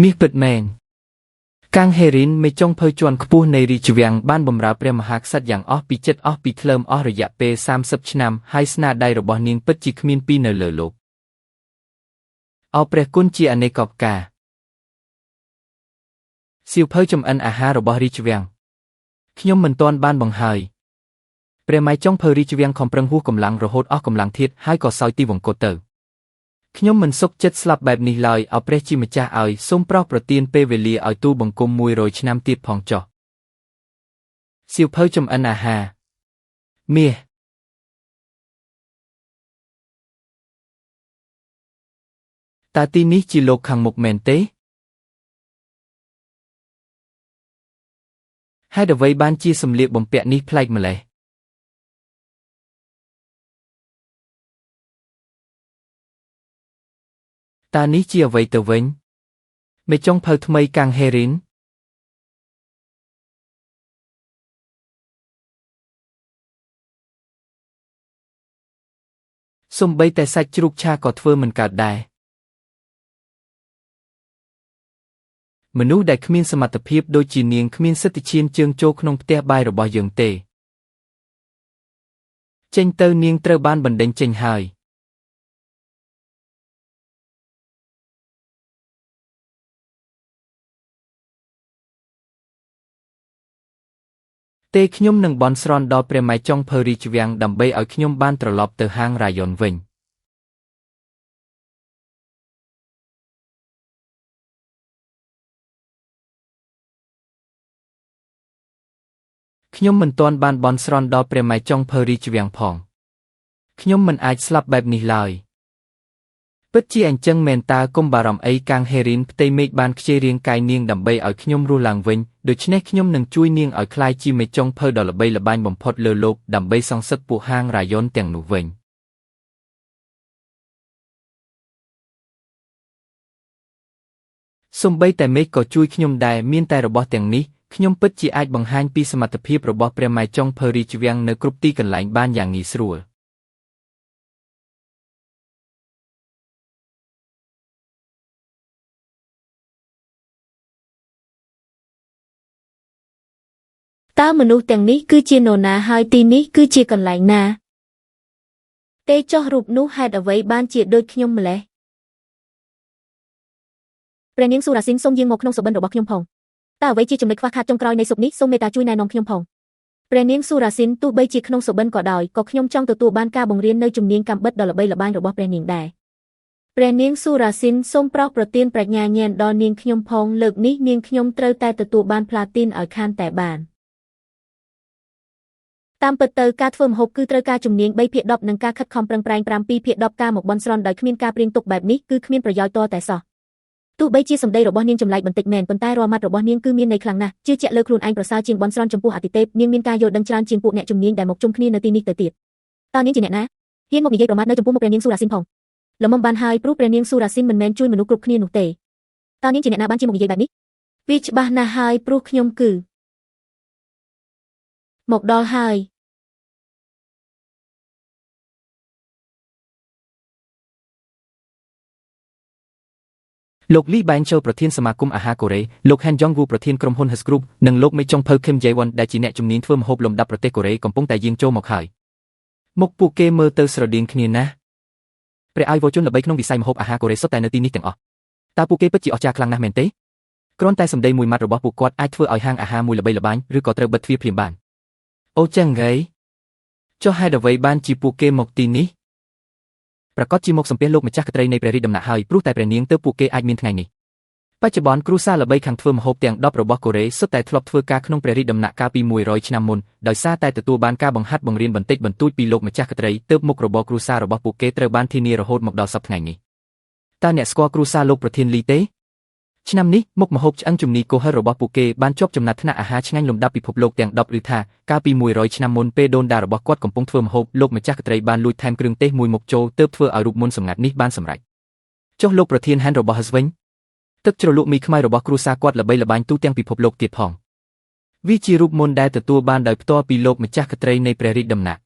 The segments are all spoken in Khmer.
មាសពិតមែនកាំងហេរីនមេចុងភើជាន់ខ្ពស់នៃរាជវាំងបានបម្រើព្រះមហាក្សត្រយ៉ាងអស់ពីចិត្តអស់ពីថ្លើមអស់រយៈពេល30ឆ្នាំហើយស្នាដៃរបស់នាងពិតជាគ្មានពីរនៅលើលោកអោព្រះគុណជាអនេកោបការសៀវភៅចម្អិនអាហាររបស់រាជវាំងខ្ញុំមិនទាន់បានបង្ហើយព្រះម៉ៃចុងភើរាជវាំងខំប្រឹងហួសកម្លាំងរហូតអស់កម្លាំងធាតុហើយក៏សោយទីវង្គតទៅខ្ញុំមិនសុខចិត្តស្លាប់បែបនេះឡើយឲ្យព្រះជាម្ចាស់ឲ្យសូមប្រោសប្រទានពេលវេលាឲ្យទូលបង្គំ100ឆ្នាំទៀតផងចុះសៀវភៅចម្អិនអាហារមាសតើទីនេះជាលោកខាងមុខមែនទេហេតុអ្វីបានជាសម្លៀកបំពាក់នេះប្លែកម្ល៉េះតើនេះជាអ្វីទៅវិញមេចុងភៅថ្មីកាំងហេរីនសូម្បីតែសាច់ជ្រូកឆាក៏ធ្វើមិនកើតដែរមនុស្សដែលគ្មានសមត្ថភាពដូចជានាងគ្មានសិទ្ធិឈានជើងចូលក្នុងផ្ទះបាយរបស់យើងទេចេញទៅនាងត្រូវបានបណ្ដេញចេញហើយទេខ្ញុំនឹងបន់ស្រន់ដល់ព្រះម៉ៃចុងភើរាជវាំងដើម្បីឲ្យខ្ញុំបានត្រឡប់ទៅហាងរាយ៉ុនវិញខ្ញុំមិនទាន់បានបន់ស្រន់ដល់ព្រះម៉ៃចុងភើរាជវាំងផងខ្ញុំមិនអាចស្លាប់បែបនេះឡើយពិតជាអញ្ចឹងមែនតើកុំបារម្ភអីកាំងហេរីនផ្ទៃមេឃបានខ្ជិលរាងកាយនាងដើម្បីឲ្យខ្ញុំរស់ឡើងវិញដូច្នេះខ្ញុំនឹងជួយនាងឲ្យក្លាយជាមេចុងភើដ៏ល្បីល្បាញបំផុតលើលោកដើម្បីសងសឹកពួកហាងរាយ៉ុនទាំងនោះវិញសូម្បីតែមេឃក៏ជួយខ្ញុំដែរមានតែរបស់ទាំងនេះខ្ញុំពិតជាអាចបង្ហាញពីសមត្ថភាពរបស់ព្រះម៉ៃចុងភើរាជវាំងនៅគ្រប់ទីកន្លែងបានយ៉ាងងាយស្រួលតើមនុស្សទាំងនេះគឺជានរណាហើយទីនេះគឺជាកន្លែងណាទេចុះរូបនោះហេតុអ្វីបានជាដូចខ្ញុំម្ល៉េះព្រះនាងសូរ៉ាស៊ីនសូមយាងមកក្នុងសុបិនរបស់ខ្ញុំផងតើអ្វីជាចំណុចខ្វះខាតចុងក្រោយនៃសុបនេះសូមមេត្តាជួយណែនាំខ្ញុំផងព្រះនាងសូរ៉ាស៊ីនទោះបីជាក្នុងសុបិនក៏ដោយក៏ខ្ញុំចង់ទទួលបានការបង្រៀននៅជំនាញកាំបិតដ៏ល្បីល្បាញរបស់ព្រះនាងដែរព្រះនាងសូរ៉ាស៊ីនសូមប្រោសប្រទានប្រាជ្ញាញាណដល់នាងខ្ញុំផងលើកនេះនាងខ្ញុំត្រូវតែទទួលបានផ្លាទីនឲ្យខានតែបានតាមពិតទៅការធ្វើម្ហូបគឺត្រូវការជំនាញ3/10និងការខិតខំប្រឹងប្រែង7/10ការមកបន់ស្រន់ដោយគ្មានការព្រៀងទុកបែបនេះគឺគ្មានប្រយោជន៍តតែសោះទោះបីជាសម្ដីរបស់នាងចម្លែកបន្តិចមែនប៉ុន្តែរាល់ម៉ាត់របស់នាងគឺមានន័យខ្លាំងណាស់ជឿជាក់លើខ្លួនឯងប្រសើរជាងបន់ស្រន់ចំពោះអាទិទេពនាងមានការយល់ដឹងច្រើនជាងពួកអ្នកជំនាញដែលមកជុំគ្នានៅទីនេះទៅទៀតតើនាងជាអ្នកណាហ៊ានមកនិយាយប្រមាថនៅចំពោះមុខព្រះនាងសូរ៉ាស៊ីនផងល្មមបានហើយព្រោះព្រះនាងសូរ៉ាស៊ីនមិនមែនជួយមនុស្សគ្រប់គ្នានោះទេតើនាងជាអ្នកណាបានជាមកនិយាយបែបនេះវាច្បាស់ណាស់ហើយព្រោះខ្ញុំគឺមកដល់ហើយលោកលីបែងចូលប្រធានសមាគមអាហារកូរ៉េលោកហែនយ៉ងវូប្រធានក្រុមហ៊ុន Hus Group និងលោកមេចុងភៅខឹមយ៉េវ៉ុនដែលជាអ្នកជំនាញធ្វើម្ហូបលំដាប់ប្រទេសកូរ៉េកំពុងតែយាងចូលមកហើយមុខពួកគេមើលទៅស្រដៀងគ្នាណាស់ព្រះអាយវ៉ូជនល្បីក្នុងវិស័យម្ហូបអាហារកូរ៉េសុទ្ធតែនៅទីនេះទាំងអស់តើពួកគេពិតជាអស្ចារ្យខ្លាំងណាស់មែនទេគ្រាន់តែសម្ដីមួយម៉ាត់របស់ពួកគាត់អាចធ្វើឲ្យហាងអាហារមួយល្បីល្បាញឬក៏ត្រូវបិទទ្វារភ្លាមបានអូចឹងហីចុះហេតុអ្វីបានជាពួកគេមកទីនេះប្រកាសជាមកសំពះលោកម្ចាស់ក្ត្រីនៃព្រះរាជដំណាក់ហើយព្រោះតែព្រះនាងទើបពួកគេអាចមានថ្ងៃនេះបច្ចុប្បន្នគ្រួសារល្បីខាងធ្វើម្ហូបទាំង10របស់កូរ៉េសុទ្ធតែធ្លាប់ធ្វើការក្នុងព្រះរាជដំណាក់កាលពី100ឆ្នាំមុនដោយសារតែទទួលបានការបង្ហាត់បង្រៀនបន្តិចបន្តួចពីលោកម្ចាស់ក្ត្រីទើបមុខរបរគ្រួសាររបស់ពួកគេត្រូវបានធានារហូតមកដល់សប្តាហ៍នេះតើអ្នកស្គាល់គ្រួសារលោកប្រធានលីទេឆ្នាំនេះមុខម្ហូបឆ្អឹងជំនីកូហិររបស់ពួកគេបានជាប់ចំណាត់ថ្នាក់អាហារឆ្ងាញ់លំដាប់ពិភពលោកទាំង10ឬថាកាលពី100ឆ្នាំមុនពេលដូនតារបស់គាត់កំពុងធ្វើម្ហូបលោកម្ចាស់ក្ត្រីបានលួចថែមគ្រឿងទេសមួយមុខចូលទើបធ្វើឲ្យរូបមន្តសម្ងាត់នេះបានសម្រេចចុះលោកប្រធានហានរបស់ Hus វិញទឹកជ្រលក់មីខ្មៅរបស់គ្រួសារគាត់ល្បីល្បាញទូទាំងពិភពលោកទៀតផងវាជារូបមន្តដែលទទួលបានដោយផ្ទាល់ពីលោកម្ចាស់ក្ត្រីនៃព្រះរាជដំណាក់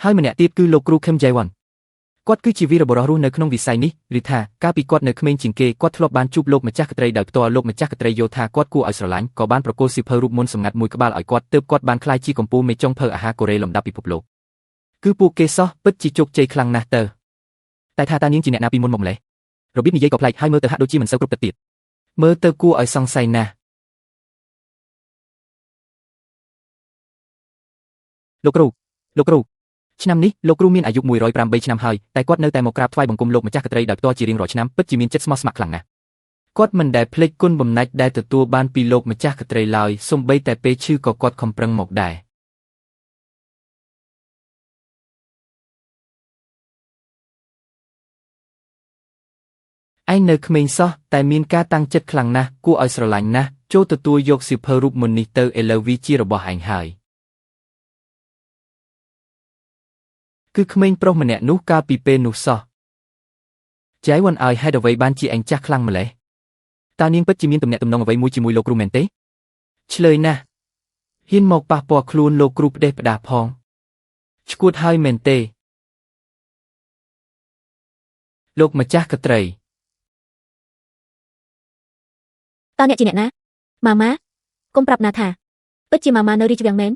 ហើយម្នាក់ទៀតគឺលោកគ្រូខឹមយ៉េវ៉ុន គាត់គឺជាវីរបុរសរស់នៅក្នុងវិស័យនេះឬថាកាលពីគាត់នៅក្មេងជាងគេគាត់ធ្លាប់បានជួបលោកម្ចាស់ក្ត្រីដោយផ្ទាល់លោកម្ចាស់ក្ត្រីយល់ថាគាត់គួរឲ្យស្រឡាញ់ក៏បានប្រគល់សៀវភៅរូបមន្តសម្ងាត់មួយក្បាលឲ្យគាត់ទើបគាត់បានក្លាយជាកំពូលមេចុងភៅអាហារកូរ៉េលំដាប់ពិភពលោកគឺពួកគេសោះពិតជាជោគជ័យខ្លាំងណាស់ទៅតែថាតានាងជាអ្នកណាពីមុនមកម្លេះរបៀបនិយាយក៏ប្លែកហើយមើលទៅហាក់ដូចជាមិនសូវគ្រប់ទឹកទៀតមើលទៅគួរឲ្យសង្ស័យណាស់លោកគ្រូឆ្នាំនេះលោកគ្រូមានអាយុ108ឆ្នាំហើយតែគាត់នៅតែមកក្រាបថ្វាយបង្គំលោកម្ចាស់ក្ត្រីដោយផ្ទាល់ជារៀងរាល់ឆ្នាំពិតជាមានចិត្តស្មោះស្ម័គ្រខ្លាំងណាស់គាត់មិនដែលភ្លេចគុណបំណាច់ដែលទទួលបានពីលោកម្ចាស់ក្ត្រីឡើយសូម្បីតែពេលឈឺក៏គាត់ខំប្រឹងមកដែរឯងនៅក្មេងសោះតែមានការតាំងចិត្តខ្លាំងណាស់គួរឲ្យស្រឡាញ់ណាស់ចូលទទួលយកសៀវភៅរូបមន្តនេះទៅឥឡូវវាជារបស់ឯងហើយគឺក្មេងប្រុសម្នាក់នោះកាលពីពេលនោះសោះចៃវ៉ាន់ឲ្យហេតុអ្វីបានជាឯងចាស់ខ្លាំងម្ល៉េះតើនាងពិតជាមានទំនាក់ទំនងអ្វីមួយជាមួយលោកគ្រូមែនទេឆ្លើយណាស់ហ៊ានមកប៉ះពាល់ខ្លួនលោកគ្រូផ្ដេសផ្ដាសផងឈួតហើយមែនទេលោកម្ចាស់ក្ត្រីតើអ្នកជាអ្នកណាម៉ាម៉ាកុំប្រាប់ណាថាពិតជាម៉ាម៉ានៅរាជវាំងមែន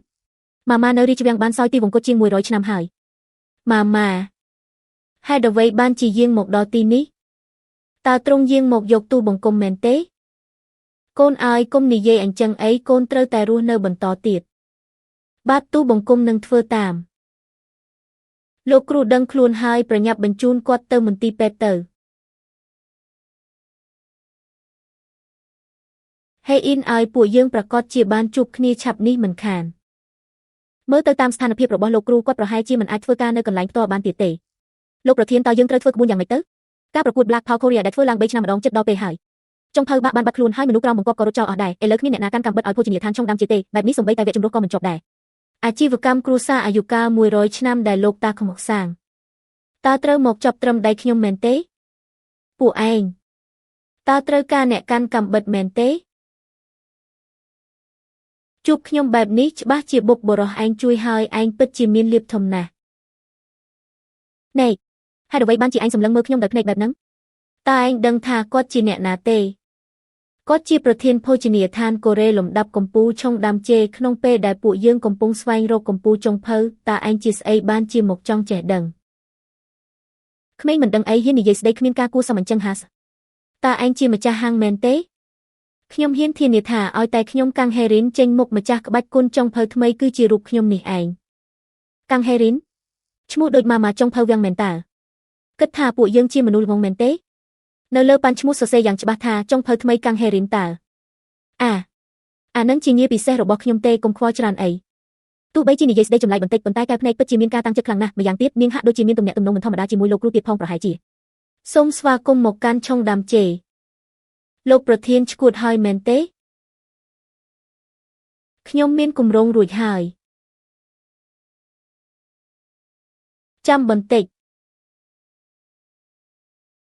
ម៉ាម៉ានៅរាជវាំងបានសោយទីវង្គតជាង100ឆ្នាំហើយម៉ាម៉ាហេតុអ្វីបានជាយាងមកដល់ទីនេះតើទ្រង់យាងមកយកទូបង្គំមែនទេកូនអើយកុំនិយាយអញ្ចឹងអីកូនត្រូវតែរស់នៅបន្តទៀតបាទទូបង្គំនឹងធ្វើតាមលោកគ្រូដឹងខ្លួនហើយប្រញាប់បញ្ជូនគាត់ទៅមន្ទីរពេទ្យទៅហេអ៊ីនឲ្យពួកយើងប្រកាសជាបានជួបគ្នាឆាប់នេះមិនខានមើលទៅតាមស្ថានភាពរបស់លោកគ្រូគាត់ប្រហែលជាមិនអាចធ្វើការនៅកន្លែងផ្ទាល់បានទៀតទេលោកប្រធានតើយើងត្រូវធ្វើក្បួនយ៉ាងម៉េចទៅការប្រកួត Black Power Korea ដែលធ្វើឡើង3ឆ្នាំម្ដងជិតដល់ពេលហើយចុងភៅបាក់បានបាត់ខ្លួនហើយមនុស្សក្រោមបង្គាប់ក៏រត់ចោលអស់ដែរឥឡូវគ្មានអ្នកណាកាន់កាំបិតឲ្យភោជនីយដ្ឋានឆុងដាំជាទេបែបនេះសូម្បីតែវគ្គជំរុះក៏មិនចប់ដែរអាជីវកម្មគ្រួសារអាយុកាល100ឆ្នាំដែលលោកតាខ្មុកសាងតើត្រូវមកចប់ត្រឹមដៃខ្ញុំមែនទេពួកឯងតើត្រូវការអ្នកកាន់កាំបិតមែនទេជួបខ្ញុំបែបនេះច្បាស់ជាបុកបរោះឯងជួយហើយឯងពិតជាមានលៀបធំណាស់ណែហេតុអ្វីបានជាឯងសម្លឹងមើលខ្ញុំដោយភ្នែកបែបហ្នឹងតើឯងដឹងថាគាត់ជាអ្នកណាទេគាត់ជាប្រធានភោជនីយដ្ឋានកូរ៉េលំដាប់កំពូលឆុងដាំជេក្នុងពេលដែលពួកយើងកំពុងស្វែងរកកំពូលចុងភៅតើឯងជាស្អីបានជាមកចង់ចេះដឹងក្មេងមិនដឹងអីហ៊ាននិយាយស្ដីគ្មានការគួរសមអញ្ចឹងហាសតើឯងជាម្ចាស់ហាងមែនទេខ្ញុំហ៊ានធានាថាឲ្យតែខ្ញុំកាំងហេរីនចេញមុខម្ចាស់ក្បាច់គុណចុងភៅថ្មីគឺជារូបខ្ញុំនេះឯងកាំងហេរីនឈ្មោះដូចម៉ាម៉ាចុងភៅវាំងមែនតើគិតថាពួកយើងជាមនុស្សល្ងងមែនទេនៅលើប៉ាន់ឈ្មោះសរសេរយ៉ាងច្បាស់ថាចុងភៅថ្មីកាំងហេរីនតើអានឹងជាងារពិសេសរបស់ខ្ញុំទេកុំខ្វល់ច្រើនអីទោះបីជានិយាយស្ដីចម្លែកបន្តិចប៉ុន្តែកែវភ្នែកពិតជាមានការតាំងចិត្តខ្លាំងណាស់ម្យ៉ាងទៀតនាងហាក់ដូចជាមានទំនាក់ទំនងមិនធម្មតាជាមួយលោកគ្រូទៀតផងប្រហែលជាសូមស្វាគមន៍មកកាន់ឆុងដាំជេលោកប្រធានឈួតហើយមែនទេខ្ញុំមានគម្រោងរួចហើយចាំបន្តិច